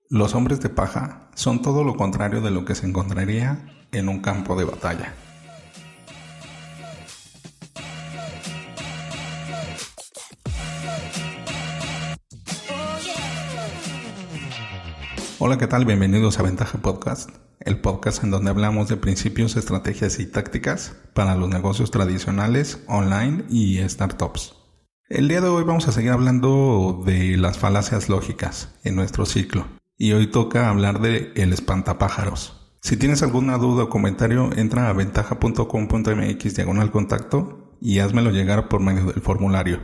Los hombres de paja son todo lo contrario de lo que se encontraría en un campo de batalla. Hola, ¿qué tal? Bienvenidos a Ventaja Podcast, el podcast en donde hablamos de principios, estrategias y tácticas para los negocios tradicionales, online y startups. El día de hoy vamos a seguir hablando de las falacias lógicas en nuestro ciclo. Y hoy toca hablar de el espantapájaros. Si tienes alguna duda o comentario, entra a ventaja.com.mx/contacto y házmelo llegar por medio del formulario.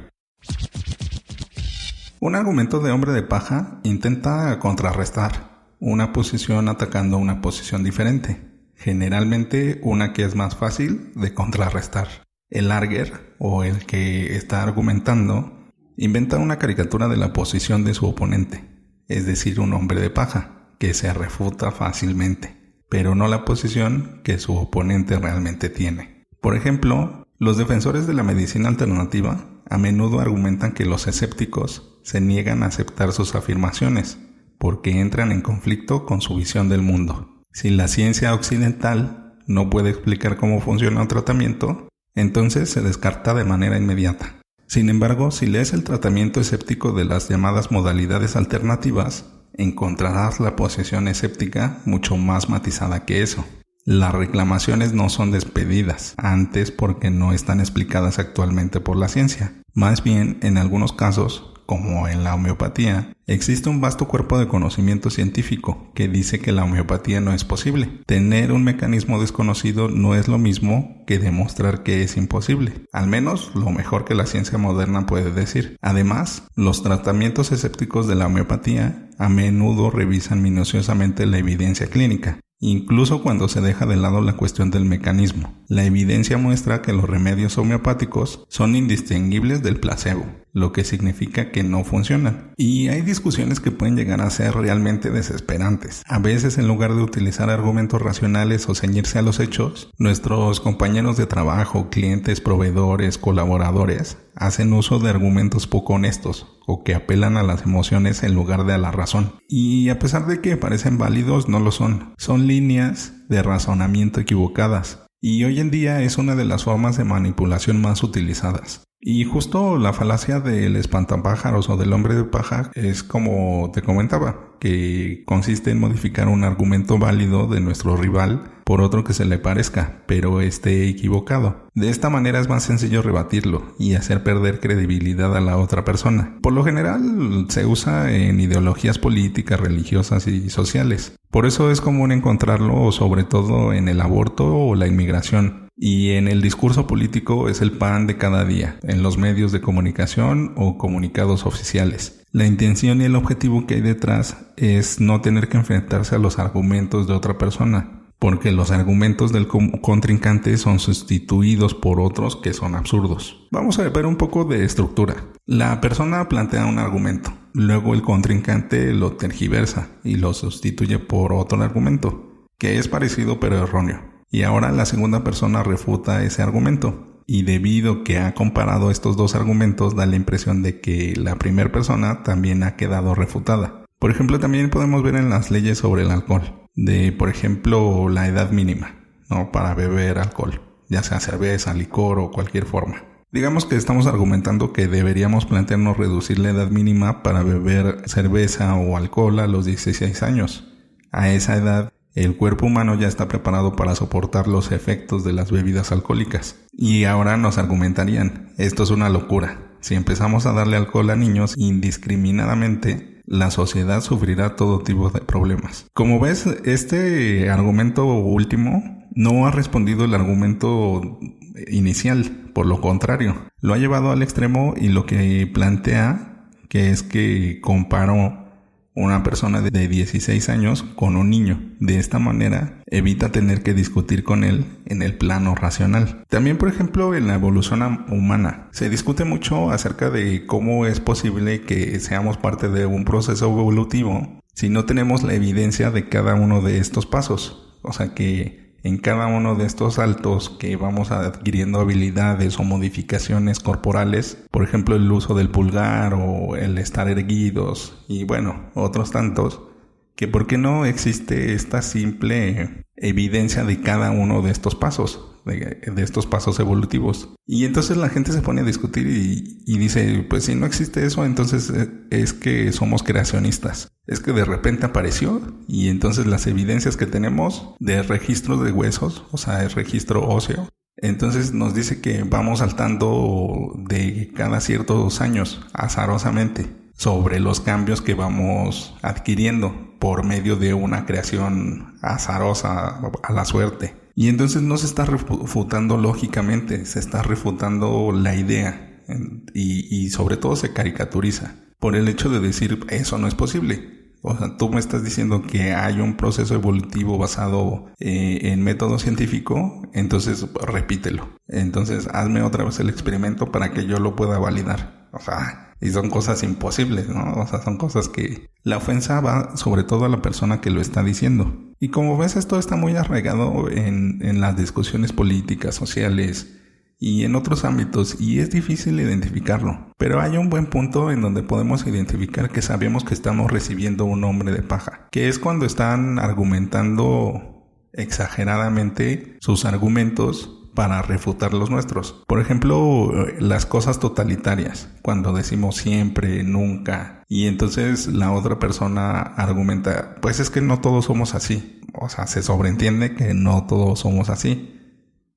Un argumento de hombre de paja intenta contrarrestar una posición atacando una posición diferente, generalmente una que es más fácil de contrarrestar. El arguer, o el que está argumentando, inventa una caricatura de la posición de su oponente, es decir, un hombre de paja, que se refuta fácilmente, pero no la posición que su oponente realmente tiene. Por ejemplo, los defensores de la medicina alternativa a menudo argumentan que los escépticos se niegan a aceptar sus afirmaciones, porque entran en conflicto con su visión del mundo. Si la ciencia occidental no puede explicar cómo funciona un tratamiento, entonces se descarta de manera inmediata. Sin embargo, si lees el tratamiento escéptico de las llamadas modalidades alternativas, encontrarás la posición escéptica mucho más matizada que eso. Las reclamaciones no son despedidas antes porque no están explicadas actualmente por la ciencia. Más bien, en algunos casos, como en la homeopatía, existe un vasto cuerpo de conocimiento científico que dice que la homeopatía no es posible. Tener un mecanismo desconocido no es lo mismo que demostrar que es imposible, al menos lo mejor que la ciencia moderna puede decir. Además, los tratamientos escépticos de la homeopatía a menudo revisan minuciosamente la evidencia clínica, incluso cuando se deja de lado la cuestión del mecanismo. La evidencia muestra que los remedios homeopáticos son indistinguibles del placebo, lo que significa que no funcionan. Y hay discusiones que pueden llegar a ser realmente desesperantes. A veces, en lugar de utilizar argumentos racionales o ceñirse a los hechos, nuestros compañeros de trabajo, clientes, proveedores, colaboradores, hacen uso de argumentos poco honestos o que apelan a las emociones en lugar de a la razón. Y a pesar de que parecen válidos, no lo son. Son líneas de razonamiento equivocadas. Y hoy en día es una de las formas de manipulación más utilizadas. Y justo la falacia del espantapájaros o del hombre de paja es como te comentaba, que consiste en modificar un argumento válido de nuestro rival por otro que se le parezca, pero esté equivocado. De esta manera es más sencillo rebatirlo y hacer perder credibilidad a la otra persona. Por lo general se usa en ideologías políticas, religiosas y sociales. Por eso es común encontrarlo sobre todo en el aborto o la inmigración. Y en el discurso político es el pan de cada día, en los medios de comunicación o comunicados oficiales. La intención y el objetivo que hay detrás es no tener que enfrentarse a los argumentos de otra persona, porque los argumentos del contrincante son sustituidos por otros que son absurdos. Vamos a ver un poco de estructura. La persona plantea un argumento, luego el contrincante lo tergiversa y lo sustituye por otro argumento, que es parecido pero erróneo. Y ahora la segunda persona refuta ese argumento. Y debido que ha comparado estos dos argumentos, da la impresión de que la primera persona también ha quedado refutada. Por ejemplo, también podemos ver en las leyes sobre el alcohol, por ejemplo, la edad mínima, ¿no?, para beber alcohol, ya sea cerveza, licor o cualquier forma. Digamos que estamos argumentando que deberíamos plantearnos reducir la edad mínima para beber cerveza o alcohol a los 16 años. A esa edad, el cuerpo humano ya está preparado para soportar los efectos de las bebidas alcohólicas. Y ahora nos argumentarían, esto es una locura. Si empezamos a darle alcohol a niños indiscriminadamente, la sociedad sufrirá todo tipo de problemas. Como ves, este argumento último no ha respondido el argumento inicial, por lo contrario, lo ha llevado al extremo y lo que plantea, que es que comparó una persona de 16 años con un niño. De esta manera evita tener que discutir con él en el plano racional. También, por ejemplo, en la evolución humana se discute mucho acerca de cómo es posible que seamos parte de un proceso evolutivo si no tenemos la evidencia de cada uno de estos pasos. O sea que en cada uno de estos saltos que vamos adquiriendo habilidades o modificaciones corporales, por ejemplo el uso del pulgar o el estar erguidos y bueno, otros tantos, que por qué no existe esta simple evidencia de cada uno de estos pasos, de estos pasos evolutivos. Y entonces la gente se pone a discutir y dice, pues si no existe eso, entonces es que somos creacionistas. Es que de repente apareció y entonces las evidencias que tenemos de registros de huesos, o sea, el registro óseo, entonces nos dice que vamos saltando de cada ciertos años azarosamente sobre los cambios que vamos adquiriendo por medio de una creación azarosa a la suerte. Y entonces no se está refutando lógicamente, se está refutando la idea y sobre todo se caricaturiza por el hecho de decir eso no es posible. O sea, tú me estás diciendo que hay un proceso evolutivo basado en método científico, entonces repítelo. Entonces hazme otra vez el experimento para que yo lo pueda validar. O sea, y son cosas imposibles, ¿no? O sea, son cosas que la ofensa va sobre todo a la persona que lo está diciendo. Y como ves, esto está muy arraigado en las discusiones políticas, sociales y en otros ámbitos, y es difícil identificarlo. Pero hay un buen punto en donde podemos identificar que sabemos que estamos recibiendo un hombre de paja, que es cuando están argumentando exageradamente sus argumentos para refutar los nuestros. Por ejemplo, las cosas totalitarias, cuando decimos siempre, nunca, y entonces la otra persona argumenta, pues es que no todos somos así. O sea, se sobreentiende que no todos somos así.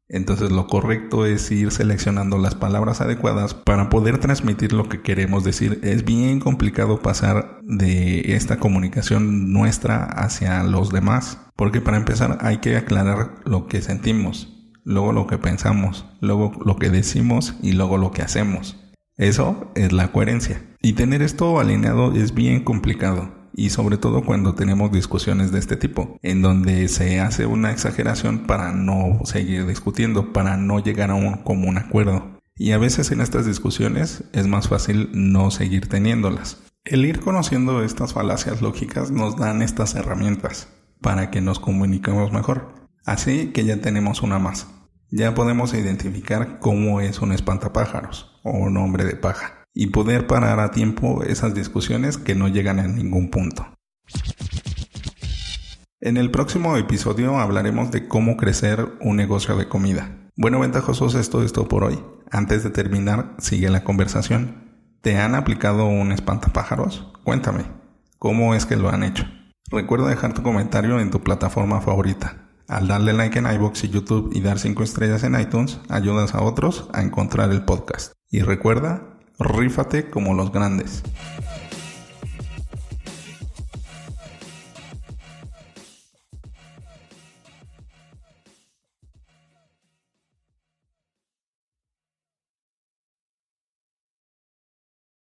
Entonces lo correcto es ir seleccionando las palabras adecuadas para poder transmitir lo que queremos decir. Es bien complicado pasar de esta comunicación nuestra hacia los demás, porque para empezar hay que aclarar lo que sentimos, luego lo que pensamos, luego lo que decimos y luego lo que hacemos. Eso es la coherencia. Y tener esto alineado es bien complicado. Y sobre todo cuando tenemos discusiones de este tipo, en donde se hace una exageración para no seguir discutiendo, para no llegar a un común acuerdo. Y a veces en estas discusiones es más fácil no seguir teniéndolas. El ir conociendo estas falacias lógicas nos dan estas herramientas para que nos comuniquemos mejor. Así que ya tenemos una más. Ya podemos identificar cómo es un espantapájaros o un hombre de paja y poder parar a tiempo esas discusiones que no llegan a ningún punto. En el próximo episodio hablaremos de cómo crecer un negocio de comida. Bueno, ventajosos, esto es todo por hoy. Antes de terminar, sigue la conversación. ¿Te han aplicado un espantapájaros? Cuéntame, ¿cómo es que lo han hecho? Recuerda dejar tu comentario en tu plataforma favorita. Al darle like en iVoox y YouTube y dar 5 estrellas en iTunes, ayudas a otros a encontrar el podcast. Y recuerda, rífate como los grandes.